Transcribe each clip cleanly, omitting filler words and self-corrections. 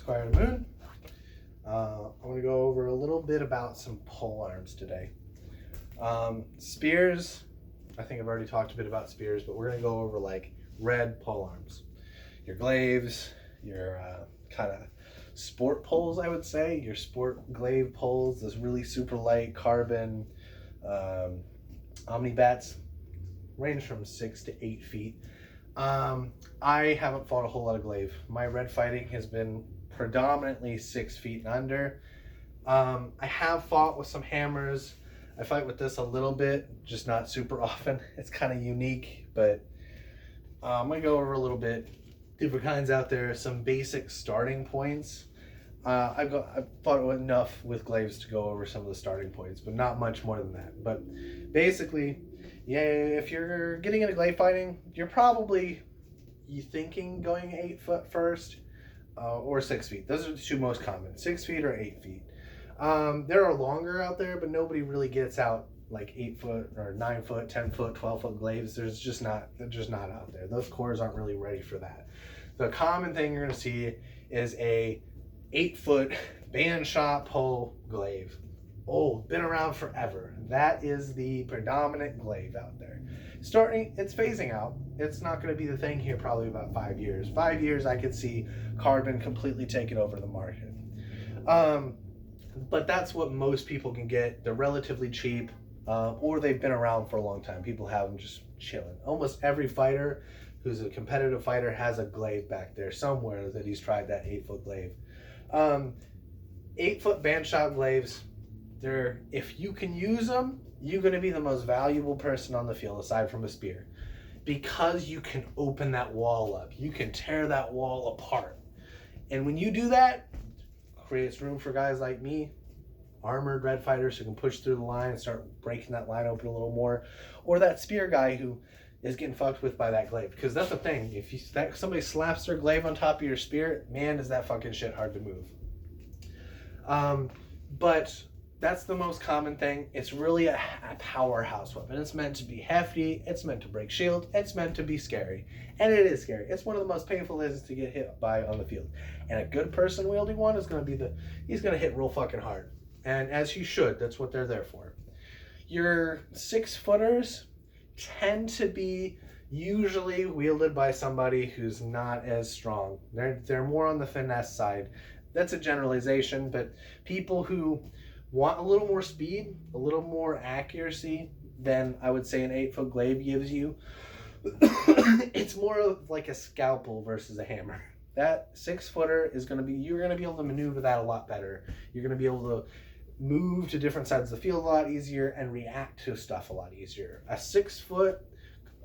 Squire of the Moon. I'm going to go over a little bit about some pole arms today. Spears, I think I've already talked a bit about spears, but we're going to go over like red pole arms. Your glaives, your kind of sport poles, I would say. Your sport glaive poles, those really super light carbon omnibats, range from 6 to 8 feet. I haven't fought a whole lot of glaive. My red fighting has been predominantly 6 feet and under. I have fought with some hammers. I fight with this a little bit, just not super often. It's kind of unique, but I'm going to go over a little bit different kinds out there, some basic starting points. I've fought enough with glaives to go over some of the starting points, but not much more than that. But basically, yeah, if you're getting into glaive fighting, you're probably thinking going 8 foot first or 6 feet. Those are the two most common, 6 feet or 8 feet. There are longer out there, but nobody really gets out like 8 foot or 9 foot, 10 foot, 12 foot glaives. They're just not out there. Those cores aren't really ready for that. The common thing you're going to see is a 8 foot band shot pole glaive. Old, been around forever. That is the predominant glaive out there. It's phasing out. It's not going to be the thing here probably about 5 years. 5 years I could see carbon completely taking over the market. But that's what most people can get. They're relatively cheap, or they've been around for a long time. People have them just chilling. Almost every fighter who's a competitive fighter has a glaive back there somewhere that he's tried that 8 foot glaive. 8 foot band shot glaives, if you can use them, you're going to be the most valuable person on the field aside from a spear, because you can open that wall up. You can tear that wall apart. And when you do that, creates room for guys like me, armored red fighters who can push through the line and start breaking that line open a little more, or that spear guy who is getting fucked with by that glaive. Because that's the thing, if somebody slaps their glaive on top of your spear, man, is that fucking shit hard to move. But that's the most common thing. It's really a powerhouse weapon. It's meant to be hefty. It's meant to break shield. It's meant to be scary. And it is scary. It's one of the most painful things to get hit by on the field. And a good person wielding one is going to be he's going to hit real fucking hard. And as he should. That's what they're there for. Your 6 footers tend to be usually wielded by somebody who's not as strong. They're more on the finesse side. That's a generalization, but people who want a little more speed, a little more accuracy than I would say an 8 foot glaive gives you. It's more of like a scalpel versus a hammer. That 6 footer you're going to be able to maneuver that a lot better. You're going to be able to move to different sides of the field a lot easier and react to stuff a lot easier. A 6 foot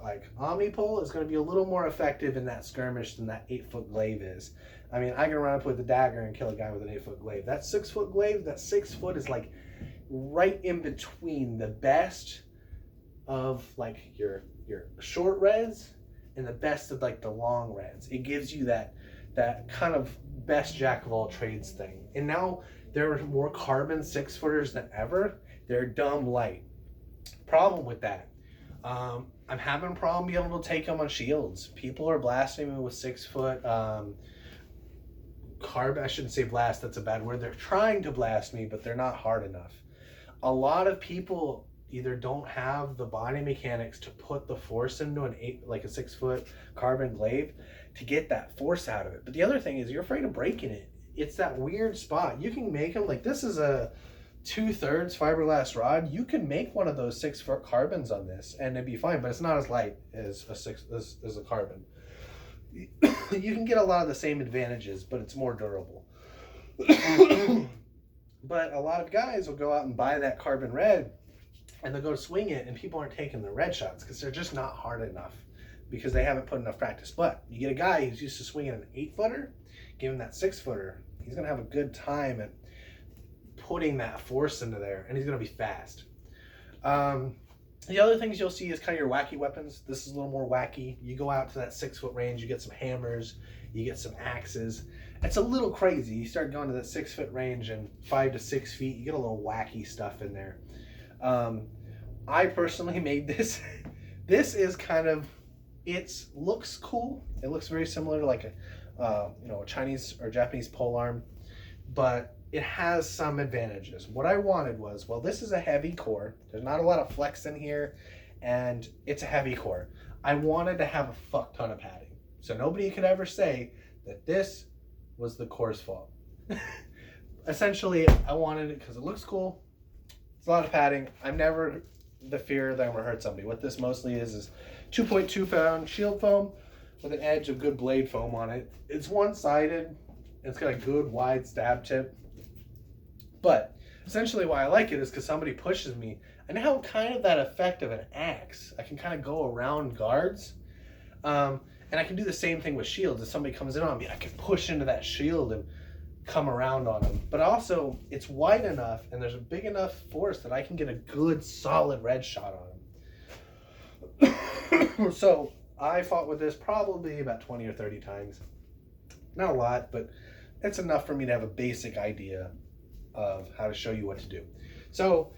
like omni pole is going to be a little more effective in that skirmish than that 8 foot glaive is. I mean, I can run up with a dagger and kill a guy with an 8 foot glaive. That 6 foot glaive, that 6 foot is like right in between the best of like your short reds and the best of like the long reds. It gives you that kind of best jack of all trades thing. And now there are more carbon 6 footers than ever. They're dumb light. Problem with that, I'm having a problem being able to take them on shields. People are blasting me with 6 foot carbon. I shouldn't say blast, that's a bad word. They're trying to blast me, but they're not hard enough. A lot of people either don't have the body mechanics to put the force into a 6 foot carbon glaive to get that force out of it. But the other thing is you're afraid of breaking it. It's that weird spot. You can make them, like this is a 2/3 fiberglass rod. You can make one of those 6 foot carbons on this and it'd be fine, but it's not as light as a carbon. You can get a lot of the same advantages, but it's more durable. But a lot of guys will go out and buy that carbon red and they'll go swing it and people aren't taking the red shots because they're just not hard enough because they haven't put enough practice. But you get a guy who's used to swinging an 8 footer, give him that 6 footer, he's going to have a good time at putting that force into there, and he's going to be fast. The other things you'll see is kind of your wacky weapons. This is a little more wacky. You go out to that 6 foot range, you get some hammers, you get some axes. It's a little crazy. You start going to that 6 foot range and 5 to 6 feet, you get a little wacky stuff in there. I personally made this. This is kind of, it looks cool. It looks very similar to like a Chinese or Japanese polearm, but it has some advantages. What I wanted was, well, this is a heavy core. There's not a lot of flex in here, and it's a heavy core. I wanted to have a fuck ton of padding, so nobody could ever say that this was the core's fault. Essentially, I wanted it because it looks cool. It's a lot of padding. I'm never the fear that I'm gonna hurt somebody. What this mostly is 2.2 pound shield foam with an edge of good blade foam on it. It's one-sided. It's got a good wide stab tip. But essentially why I like it is because somebody pushes me. I now have kind of that effect of an axe. I can kind of go around guards. And I can do the same thing with shields. If somebody comes in on me, I can push into that shield and come around on them. But also, it's wide enough and there's a big enough force that I can get a good solid red shot on them. So I fought with this probably about 20 or 30 times. Not a lot, but it's enough for me to have a basic idea of how to show you what to do. So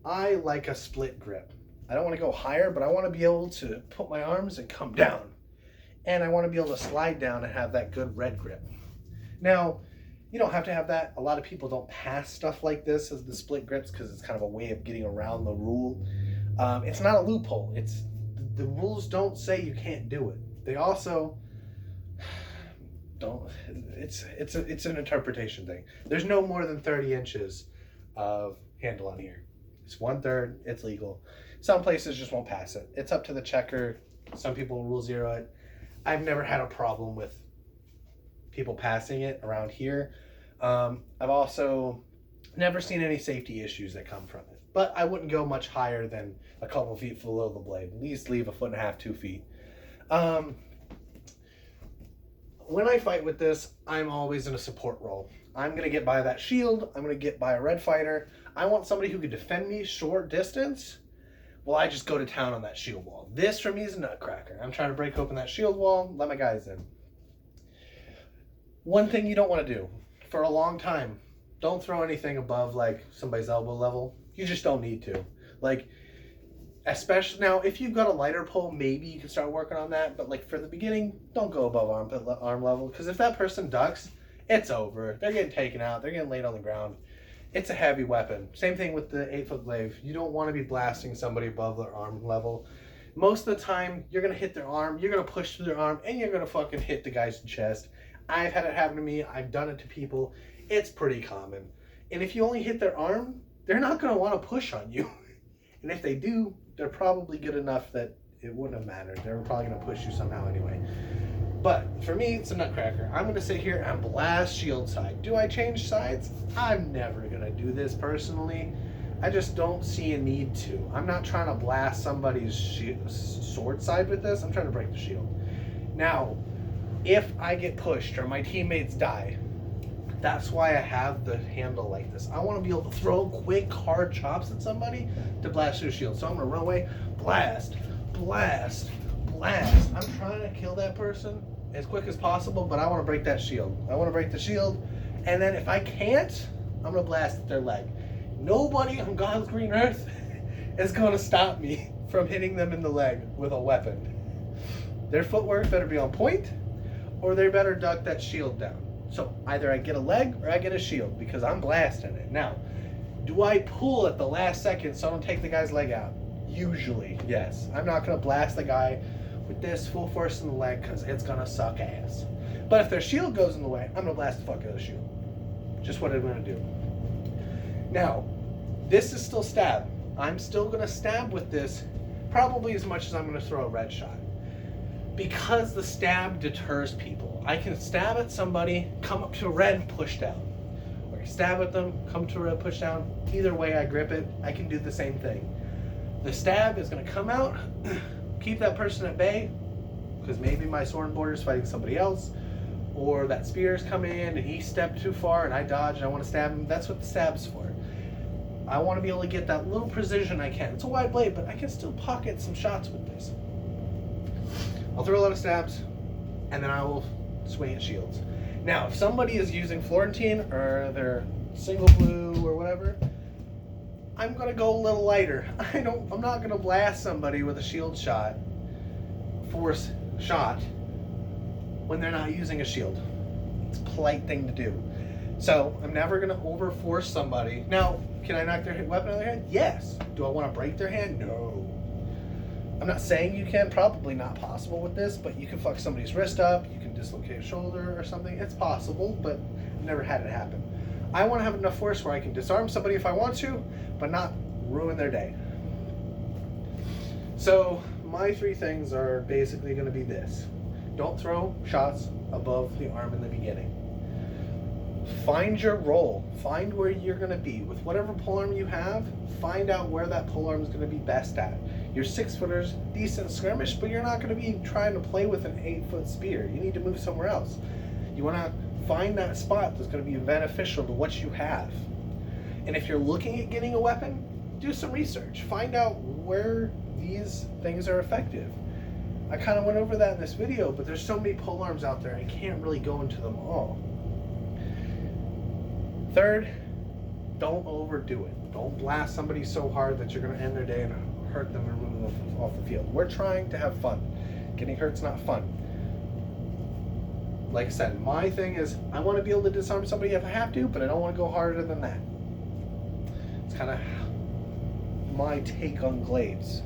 I like a split grip. I don't want to go higher, but I want to be able to put my arms and come down. And I want to be able to slide down and have that good red grip. Now, you don't have to have that. A lot of people don't pass stuff like this as the split grips because it's kind of a way of getting around the rule. It's not a loophole. The rules don't say you can't do it. They also don't. It's an interpretation thing. There's no more than 30 inches of handle on here. It's 1/3. It's legal. Some places just won't pass it. It's up to the checker. Some people rule zero it. I've never had a problem with people passing it around here. I've also never seen any safety issues that come from it. But I wouldn't go much higher than a couple feet below the blade. At least leave 1.5 feet, 2 feet. When I fight with this, I'm always in a support role. I'm going to get by that shield. I'm going to get by a red fighter. I want somebody who can defend me short distance. Well, I just go to town on that shield wall. This for me is a nutcracker. I'm trying to break open that shield wall, let my guys in. One thing you don't want to do for a long time, don't throw anything above like somebody's elbow level. You just don't need to. Like, especially now, if you've got a lighter pole, maybe you can start working on that. But like for the beginning, don't go above arm level, because if that person ducks, it's over. They're getting taken out. They're getting laid on the ground. It's a heavy weapon. Same thing with the 8-foot glaive. You don't want to be blasting somebody above their arm level. Most of the time, you're going to hit their arm, you're going to push through their arm, and you're going to fucking hit the guy's chest. I've had it happen to me. I've done it to people. It's pretty common. And if you only hit their arm, they're not going to want to push on you. And if they do, they're probably good enough that it wouldn't have mattered. They're probably going to push you somehow anyway. But for me, it's a nutcracker. I'm going to sit here and blast shield side. Do I change sides? I'm never going to do this personally. I just don't see a need to. I'm not trying to blast somebody's sword side with this. I'm trying to break the shield. Now, if I get pushed or my teammates die, that's why I have the handle like this. I want to be able to throw quick, hard chops at somebody to blast their shield. So I'm going to run away, blast, blast, blast. I'm trying to kill that person as quick as possible, but I want to break that shield. I want to break the shield, and then if I can't, I'm going to blast at their leg. Nobody on God's green earth is going to stop me from hitting them in the leg with a weapon. Their footwork better be on point, or they better duck that shield down. So either I get a leg or I get a shield, because I'm blasting it. Now, do I pull at the last second so I don't take the guy's leg out? Usually, yes. I'm not going to blast the guy with this full force in the leg, because it's going to suck ass. But if their shield goes in the way, I'm going to blast the fuck out of the shield. Just what I'm going to do. Now, this is still stab. I'm still going to stab with this probably as much as I'm going to throw a red shot, because the stab deters people. I can stab at somebody, come up to a red, push down. Or I stab at them, come to a red, push down. Either way I grip it, I can do the same thing. The stab is going to come out, keep that person at bay, because maybe my sword border is fighting somebody else, or that spear's coming in and he stepped too far and I dodge and I want to stab him. That's what the stab's for. I want to be able to get that little precision I can. It's a wide blade, but I can still pocket some shots with this. I'll throw a lot of stabs, and then I will swing at shields. Now, if somebody is using Florentine or their single blue or whatever, I'm going to go a little lighter. I'm not going to blast somebody with a shield shot, force shot, when they're not using a shield. It's a polite thing to do. So I'm never going to overforce somebody. Now, can I knock their weapon out of their hand? Yes. Do I want to break their hand? No. I'm not saying you can. Probably not possible with this, but you can fuck somebody's wrist up. You can dislocate a shoulder or something. It's possible, but I've never had it happen. I want to have enough force where I can disarm somebody if I want to, but not ruin their day. So my 3 things are basically going to be this. Don't throw shots above the arm in the beginning. Find your role. Find where you're going to be. With whatever polearm you have, find out where that polearm is going to be best at. Your 6-footers, decent skirmish, but you're not going to be trying to play with an 8-foot spear. You need to move somewhere else. You want to find that spot that's going to be beneficial to what you have. And if you're looking at getting a weapon, do some research. Find out where these things are effective. I kind of went over that in this video, but there's so many polearms out there, I can't really go into them all. Third, don't overdo it. Don't blast somebody so hard that you're going to end their day and hurt them and remove them off the field. We're trying to have fun. Getting hurt's not fun. Like I said, my thing is I want to be able to disarm somebody if I have to, but I don't want to go harder than that. It's kind of my take on glaives.